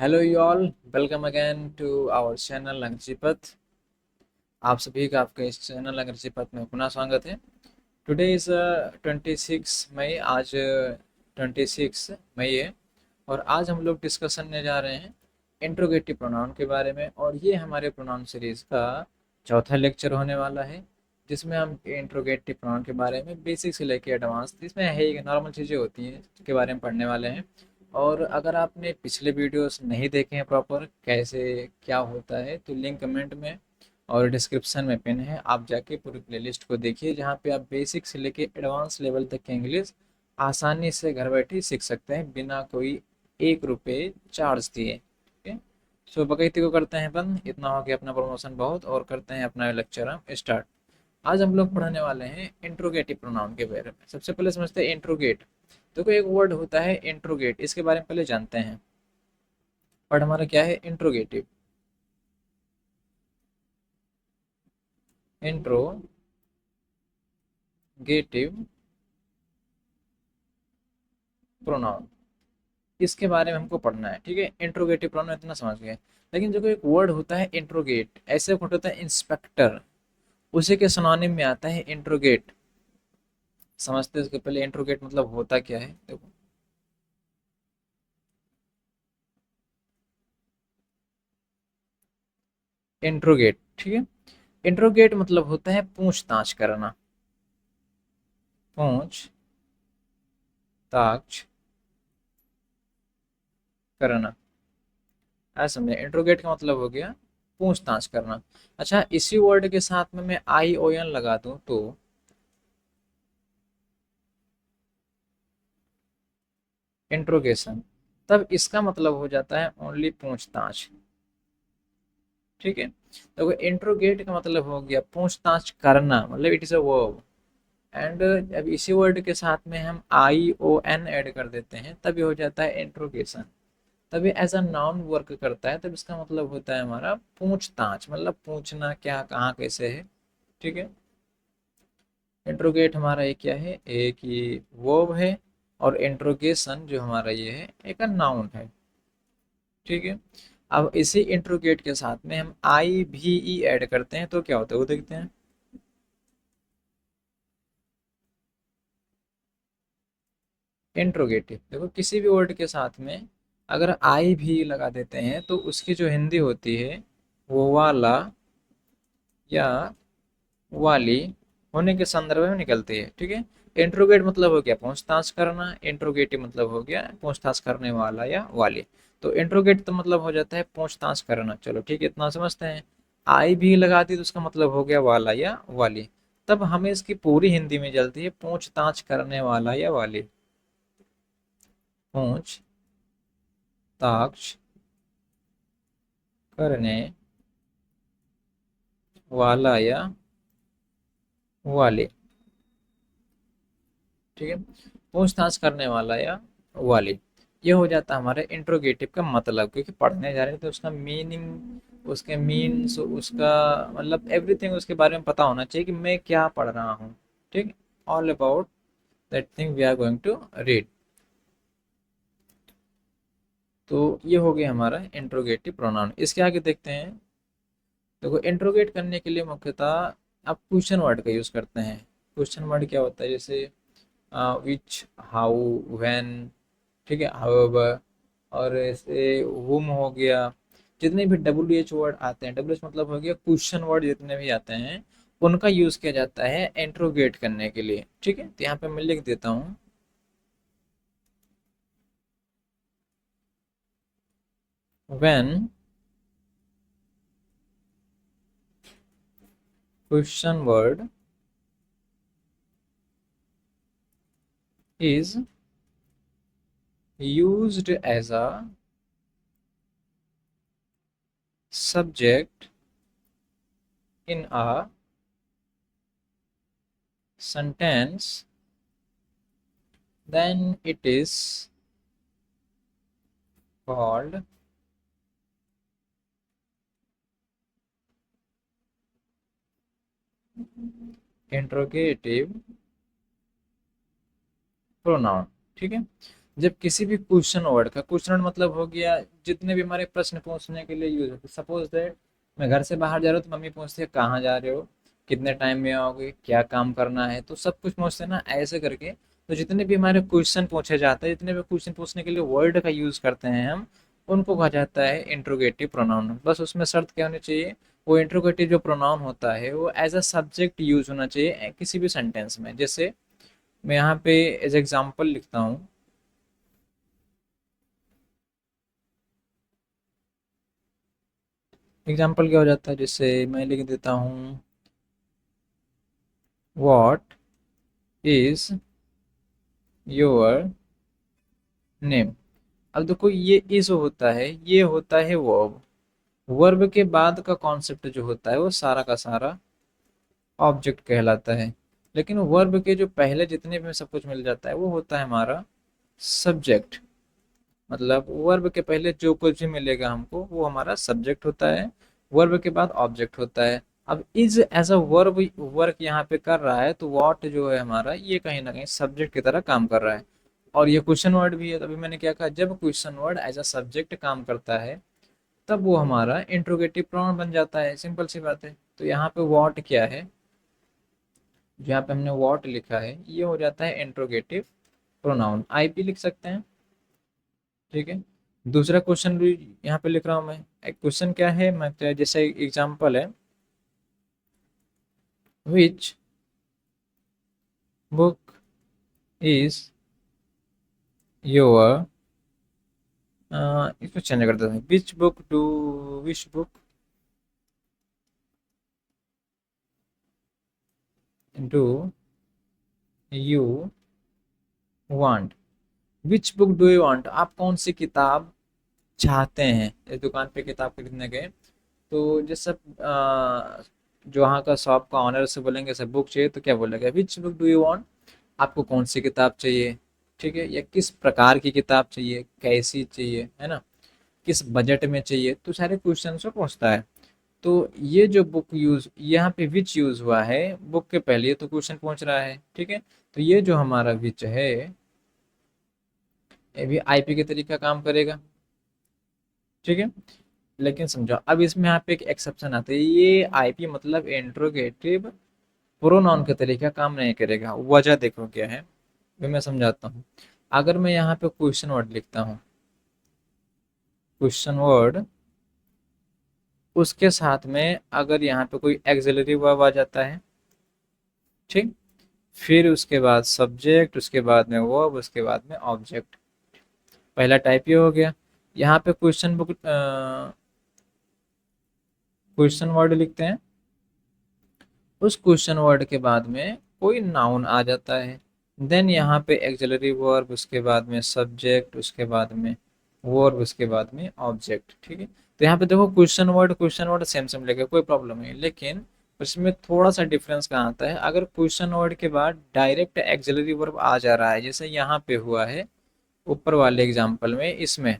Hello you all, welcome again to our channel Angrezi Path. आप सभी का आपके इस चैनल अंग्रेजी पथ में पुनः स्वागत है। टुडे इज़ 26 मई। आज 26 मई है और आज हम लोग डिस्कशन में जा रहे हैं इंट्रोगेटिव प्रोनाउन के बारे में। और ये हमारे प्रोनाउन सीरीज़ का चौथा लेक्चर होने वाला है, जिसमें हम इंट्रोगेटिव प्रोनाउन के बारे में बेसिक से लेकर एडवांस, इसमें है नॉर्मल चीज़ें होती हैं के बारे में पढ़ने वाले हैं। और अगर आपने पिछले वीडियोस नहीं देखे हैं प्रॉपर कैसे क्या होता है, तो लिंक कमेंट में और डिस्क्रिप्शन में पिन है, आप जाके पूरी प्लेलिस्ट को देखिए, जहाँ पे आप बेसिक से लेके एडवांस लेवल तक की इंग्लिश आसानी से घर बैठे सीख सकते हैं बिना कोई 1 रुपये चार्ज दिए। ठीक है। सो बकैती को करते हैं बंद, इतना हो गया अपना प्रमोशन बहुत, और करते हैं अपना लेक्चर हम स्टार्ट। आज हम लोग पढ़ने वाले हैं इंट्रोगेटिव प्रोनाउन के बारे में। सबसे पहले समझते हैं इंट्रोगेट। देखो, एक वर्ड होता है इंट्रोगेट, इसके बारे में पहले जानते हैं। वर्ड हमारा क्या है? इंट्रोगेटिव। इंट्रोगेटिव प्रोनाउन, इसके बारे में हमको पढ़ना है। ठीक है, इंट्रोगेटिव प्रोनाउन इतना समझ गए। लेकिन जो एक वर्ड होता है इंट्रोगेट, ऐसे वर्ड होता है इंस्पेक्टर, उसी के सिनोनिम में आता है इंट्रोगेट। समझते हैं इसके पहले इंट्रोगेट मतलब होता क्या है। देखो, इंट्रोगेट, ठीक है, इंट्रोगेट मतलब होता है पूछताछ करना। पूछताछ करना, ऐसा समझे। इंट्रोगेट का मतलब हो गया पूछताछ करना। अच्छा, इसी वर्ड के साथ में मैं आई ओ एन लगा दूं तो इंट्रोगेशन, तब इसका मतलब हो जाता है ओनली पूछताछ। ठीक है, तो इंट्रोगेट का मतलब हो गया पूछताछ करना, मतलब it is a verb. And अब इसी वर्ड के साथ में हम आई ओ एन ऐड कर देते हैं, तब ये हो जाता है इंट्रोगेशन। तब ये एज अ नाउन वर्क करता है, तब इसका मतलब होता है हमारा पूछताछ, मतलब पूछना क्या, कहाँ, कैसे है। ठीक है, इंट्रोगेट हमारा ये क्या है? एक ये वर्ब है, और इंट्रोगेशन जो हमारा ये है एक नाउन है। ठीक है, अब इसी इंट्रोगेट के साथ में हम आई भी ई ऐड करते हैं तो क्या होता है वो देखते हैं। इंट्रोगेटिव, देखो किसी भी वर्ड के साथ में अगर आई भी लगा देते हैं तो उसकी जो हिंदी होती है वो वाला या वाली होने के संदर्भ में निकलती है। ठीक है, इंट्रोगेट मतलब हो गया पूछताछ करना, इंट्रोगेटिव मतलब हो गया पूछताछ करने वाला या वाली। तो इंट्रोगेट तो मतलब हो जाता है पूछताछ करना। चलो ठीक है, इतना समझते हैं। आई भी लगा दी तो उसका मतलब हो गया वाला या वाली। तब हमें इसकी पूरी हिंदी में चलती है पूछताछ करने वाला या वाली। पूछताछ करने वाला या वाली। ठीक है, पूछताछ करने वाला या वाली, ये हो जाता है हमारे इंट्रोगेटिव का मतलब। क्योंकि पढ़ने जा रहे हैं तो उसका मीनिंग, उसके मीन्स, उसका मतलब एवरीथिंग उसके बारे में पता होना चाहिए कि मैं क्या पढ़ रहा हूँ। ठीक, all about that thing we are going to read. तो ये हो गया हमारा इंट्रोगेटिव प्रोनाउन। इसके आगे देखते हैं। देखो, इंट्रोगेट करने के लिए मुख्यतः आप क्वेश्चन वर्ड का यूज़ करते हैं। क्वेश्चन वर्ड क्या होता है? जैसे विच, हाउ, व्हेन, ठीक है, हाउएवर, और ऐसे वुम हो गया। जितने भी डब्ल्यू एच वर्ड आते हैं, डब्ल्यू एच मतलब हो गया क्वेश्चन वर्ड, जितने भी आते हैं उनका यूज़ किया जाता है इंट्रोगेट करने के लिए। ठीक है, तो यहाँ पे मैं लिख देता हूँ। When question word is used as a subject in a sentence, then it is called interrogative pronoun. ठीक है, जब किसी भी क्वेश्चन वर्ड का, क्वेश्चन वर्ड मतलब हो गया जितने भी हमारे प्रश्न पूछने के लिए यूज होते हैं। सपोज दैट मैं घर से बाहर जा रहा हूँ तो मम्मी पूछती है कहाँ जा रहे हो, कितने टाइम में आओगे, क्या काम करना है, तो सब कुछ पूछते हैं ना ऐसे करके। तो जितने भी हमारे क्वेश्चन पूछे जाते हैं, जितने भी क्वेश्चन पूछने के लिए वर्ड का यूज करते हैं हम, उनको कहा जाता है इंट्रोगेटिव प्रोनाउन। बस उसमें शर्त क्या होनी चाहिए, वो इंट्रोगेटिव जो प्रोनाउन होता है वो एज अ सब्जेक्ट यूज होना चाहिए किसी भी सेंटेंस में। जैसे मैं यहाँ पे एज एग्जाम्पल लिखता हूँ। एग्जाम्पल क्या हो जाता है, जैसे मैं लिख देता हूँ व्हाट इज योर नेम। अब देखो ये इज होता है, ये होता है वर्ब। वर्ब के बाद का कॉन्सेप्ट जो होता है वो सारा का सारा ऑब्जेक्ट कहलाता है। लेकिन वर्ब के जो पहले जितने भी सब कुछ मिल जाता है वो होता है हमारा सब्जेक्ट। मतलब वर्ब के पहले जो कुछ भी मिलेगा हमको वो हमारा सब्जेक्ट होता है, वर्ब के बाद ऑब्जेक्ट होता है। अब is as a verb work यहाँ पे कर रहा है, तो व्हाट जो है हमारा ये कहीं ना कहीं सब्जेक्ट की तरह काम कर रहा है। और ये क्वेश्चन वर्ड भी है, तभी मैंने क्या कहा, जब question word as a subject काम करता है तब वो हमारा इंट्रोगेटिव प्रोनाउन बन जाता है। सिंपल सी बात है। तो यहाँ पे व्हाट क्या है, जहाँ पे हमने व्हाट लिखा है ये हो जाता है इंट्रोगेटिव प्रोनाउन। आईपी लिख सकते हैं, ठीक है। दूसरा क्वेश्चन भी यहाँ पे लिख रहा हूँ मैं। एक क्वेश्चन क्या है, मैं तो जैसे एग्जांपल है, विच बुक इज योर, इसको चेंज कर देते हैं, which book do you want. Which book do you want, आप कौन सी किताब चाहते हैं। इस दुकान पे किताब खरीदने गए, तो जैसे जो वहाँ का शॉप का ऑनर से बोलेंगे सर बुक चाहिए, तो क्या बोलेगा, which book do you want, आपको कौन सी किताब चाहिए, ठीक है, या किस प्रकार की किताब चाहिए, कैसी चाहिए, है ना, किस बजट में चाहिए, तो सारे क्वेश्चन से पूछता है। तो ये जो बुक यूज यहाँ पे विच यूज हुआ है बुक के पहले, ये तो क्वेश्चन पूछ रहा है, ठीक है। तो ये जो हमारा विच है ये भी आईपी के तरीका काम करेगा, ठीक है। लेकिन समझो अब इसमें यहाँ पे एक एक्सेप्शन आता है, ये आईपी मतलब इंट्रोगेटिव प्रोनाउन के तरीका काम नहीं करेगा। वजह देखो क्या है, भी मैं समझाता हूँ। अगर मैं यहाँ पे क्वेश्चन वर्ड लिखता हूँ, क्वेश्चन वर्ड, उसके साथ में अगर यहाँ पे कोई एक्सिलरी वर्ब आ जाता है, ठीक, फिर उसके बाद सब्जेक्ट, उसके बाद में वर्ब, उसके बाद में ऑब्जेक्ट, पहला टाइप ये हो गया। यहाँ पे क्वेश्चन वर्ड लिखते हैं, उस क्वेश्चन वर्ड के बाद में कोई नाउन आ जाता है, देन यहाँ पे एक्सिलरी वर्ब, उसके बाद में सब्जेक्ट, उसके बाद में वर्ब, उसके बाद में ऑब्जेक्ट, ठीक है। तो यहाँ पे देखो क्वेश्चन वर्ड सेम सेम लगेगा, कोई प्रॉब्लम नहीं। लेकिन उसमें थोड़ा सा डिफरेंस कहाँ आता है, अगर क्वेश्चन वर्ड के बाद डायरेक्ट एक्सिलरी वर्ब आ जा रहा है, जैसे यहाँ पे हुआ है ऊपर वाले एग्जाम्पल में, इसमें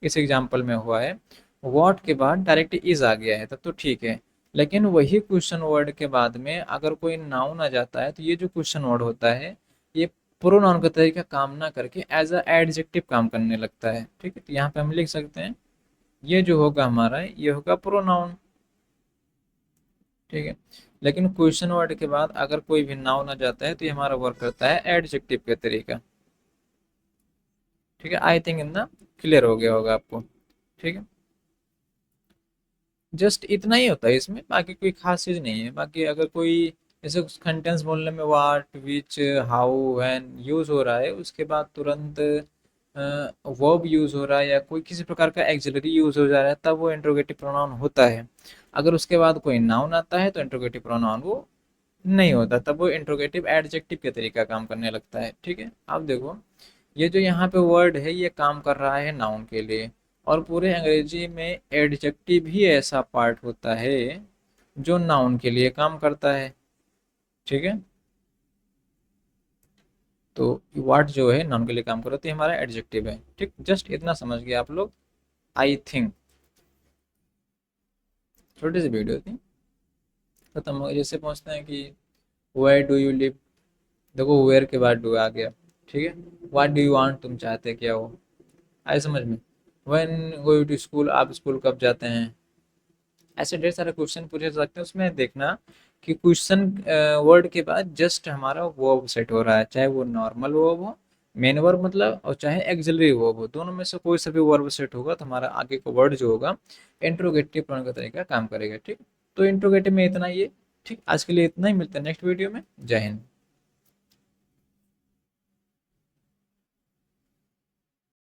इस एग्जाम्पल में हुआ है, व्हाट के बाद डायरेक्ट इज आ गया है, तब तो ठीक है। लेकिन वही क्वेश्चन वर्ड के बाद में अगर कोई नाउन आ जाता है, तो ये जो क्वेश्चन वर्ड होता है ये प्रोनाउन का तरीका काम ना करके एज अ एडजेक्टिव काम करने लगता है, ठीक है। तो यहाँ पे हम लिख सकते हैं ये जो होगा हमारा ये होगा प्रोनाउन, ठीक है। लेकिन क्वेश्चन वर्ड के बाद अगर कोई भी नाउन आ जाता है तो ये हमारा वर्क करता है एडजेक्टिव के तरीका, ठीक है। आई थिंक इतना क्लियर हो गया होगा आपको, ठीक है। जस्ट इतना ही होता है इसमें, बाकी कोई खास चीज़ नहीं है। बाकी अगर कोई जैसे सेंटेंस बोलने में वाट, विच, हाउ, व्हेन यूज़ हो रहा है, उसके बाद तुरंत वर्ब यूज़ हो रहा है या कोई किसी प्रकार का एक्सिलरी यूज़ हो जा रहा है, तब वो इंट्रोगेटिव प्रोनाउन होता है। अगर उसके बाद कोई नाउन आता है तो इंट्रोगेटिव प्रोनाउन वो नहीं होता, तब वो इंट्रोगेटिव एडजेक्टिव के तरीका काम करने लगता है, ठीक है। अब देखो ये जो यहाँ पे वर्ड है ये काम कर रहा है नाउन के लिए, और पूरे अंग्रेजी में एडजेक्टिव ही ऐसा पार्ट होता है जो नाउन के लिए काम करता है, ठीक है। तो व्हाट जो है नाउन के लिए काम कर रहा है, तो ये हमारा एडजेक्टिव है, ठीक। जस्ट इतना समझ गए आप लोग, आई थिंक। छोटी सी वीडियो थी, खत्म हो गई। जैसे पूछते हैं कि वेयर डू यू लिव, देखो वेयर के बाद डू आ गया, ठीक है। व्हाट डू यू वांट, तुम चाहते क्या हो। आए समझ में। व्हेन गो टू स्कूल, आप स्कूल कब जाते हैं। ऐसे ढेर सारे क्वेश्चन पूछे जा सकते हैं। उसमें देखना कि क्वेश्चन वर्ड के बाद जस्ट हमारा वर्ब सेट हो रहा है, चाहे वो नॉर्मल वर्ब हो, मेन वर्ब मतलब, और चाहे एक्सिलरी वर्ब हो, दोनों में से कोई सा भी वर्ब सेट होगा तो हमारा आगे का वर्ड जो होगा इंट्रोगेटिव प्रोनाउन का तरीका काम करेगा। ठीक, तो इंट्रोगेटिव में इतना ही है। ठीक, आज के लिए इतना ही, मिलता है नेक्स्ट वीडियो में। जय हिंद।